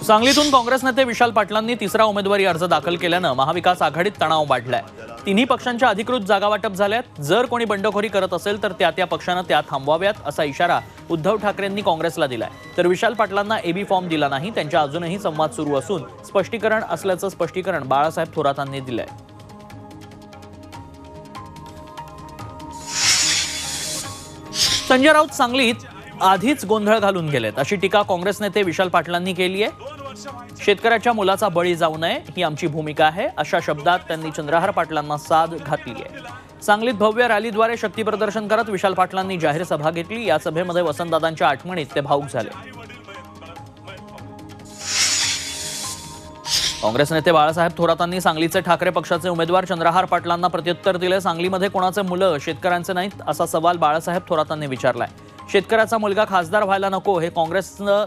सांगलीतून काँग्रेस नेते विशाल पाटलांनी तिसरा उमेदवारी अर्ज दाखल केल्यानं महाविकास आघाडीत तणाव वाढलाय। तिन्ही पक्षांच्या अधिकृत जागा वाटप झाल्यात। जर कोणी बंडखोरी करत असेल तर त्या पक्षानं त्या थांबवाव्यात असा इशारा उद्धव ठाकरेंनी काँग्रेसला दिलाय। तर विशाल पाटलांना एबी फॉर्म दिला नाही, त्यांच्या अजूनही संवाद सुरू असून स्पष्टीकरण असल्याचं स्पष्टीकरण बाळासाहेब थोरातांनी दिलंय। संजय राऊत सांगलीत आधीच गोंधळ घालून गेलेत अशी टीका काँग्रेस नेते विशाल पाटलांनी केली आहे। शेतकऱ्याच्या मुलाचा बळी जाऊ नये ही आमची भूमिका आहे अशा शब्दात त्यांनी चंद्रहार पाटलांना साद घातली आहे। सांगलीत भव्य रॅलीद्वारे शक्ती प्रदर्शन करत विशाल पाटलांनी जाहीर सभा घेतली। या सभेमध्ये वसंतदादांच्या आठवणीत ते भावुक झाले। काँग्रेस नेते बाळासाहेब थोरातांनी सांगलीचे ठाकरे पक्षाचे उमेदवार चंद्रहार पाटलांना प्रत्युत्तर दिले। सांगलीमध्ये कोणाचे मुलं शेतकऱ्यांचे नाहीत असा सवाल बाळासाहेब थोरातांनी विचारलाय। शेतकऱ्याचा मुलगा खासदार व्हायला नको हे काँग्रेसनं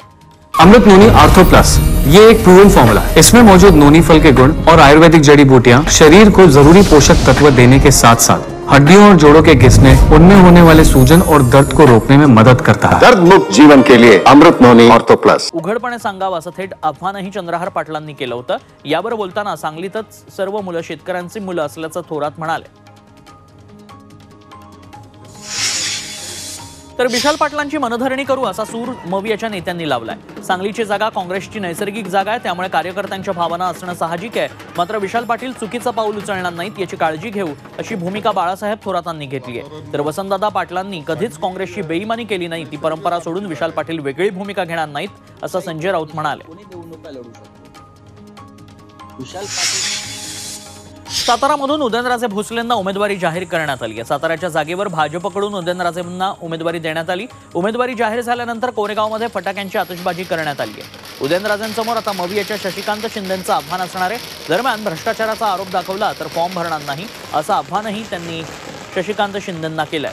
अमृत नोनी आर्थो प्लस ये एक प्रूवन फॉर्मूला है। इसमें मौजूद नोनी फल के गुण और आयुर्वेदिक जड़ी बूटियां शरीर को जरूरी पोषक तत्व देने के साथ साथ हड्डियों और जोड़ों के घिसने, उनमें होने वाले सूजन और दर्द को रोकने में मदद करता है। दर्द मुक्त जीवन के लिए अमृत नोनी आर्थो प्लस। उघडपणे सांगावं असं थेट आव्हानही चंद्रहार पाटलांनी केलं होतं। यावर बोलताना सांगलीतच सर्व मुलं शेतकऱ्यांची मुलं असल्याचं थोरात म्हणाले। तर विशाल पाटलांची मनधरणी करू असा सूर मवियाच्या नेत्यांनी लावलाय। सांगलीची जागा काँग्रेसची नैसर्गिक जागा आहे, त्यामुळे कार्यकर्त्यांच्या भावना असणं साहजिक आहे। मात्र विशाल पाटील चुकीचं पाऊल उचलणार नाहीत याची काळजी घेऊ अशी भूमिका बाळासाहेब थोरातांनी घेतली आहे। तर वसंतदादा पाटलांनी कधीच काँग्रेसची बेईमानी केली नाही, ती परंपरा सोडून विशाल पाटील वेगळी भूमिका घेणार नाहीत असं संजय राऊत म्हणाले। सातारामधून उदयनराजे भोसलेंना उमेदवारी जाहीर करण्यात आली आहे। साताऱ्याच्या जागेवर भाजपकडून उदयनराजेंना उमेदवारी देण्यात आली। उमेदवारी जाहीर झाल्यानंतर कोरेगावमध्ये फटाक्यांची आतिषबाजी करण्यात आली आहे। उदयनराजेंसमोर आता मवियाच्या शशिकांत शिंदेंचं आव्हान असणार आहे। दरम्यान भ्रष्टाचाराचा आरोप दाखवला तर फॉर्म भरणार नाही असं आव्हानही त्यांनी शशिकांत शिंदेंना केलंय।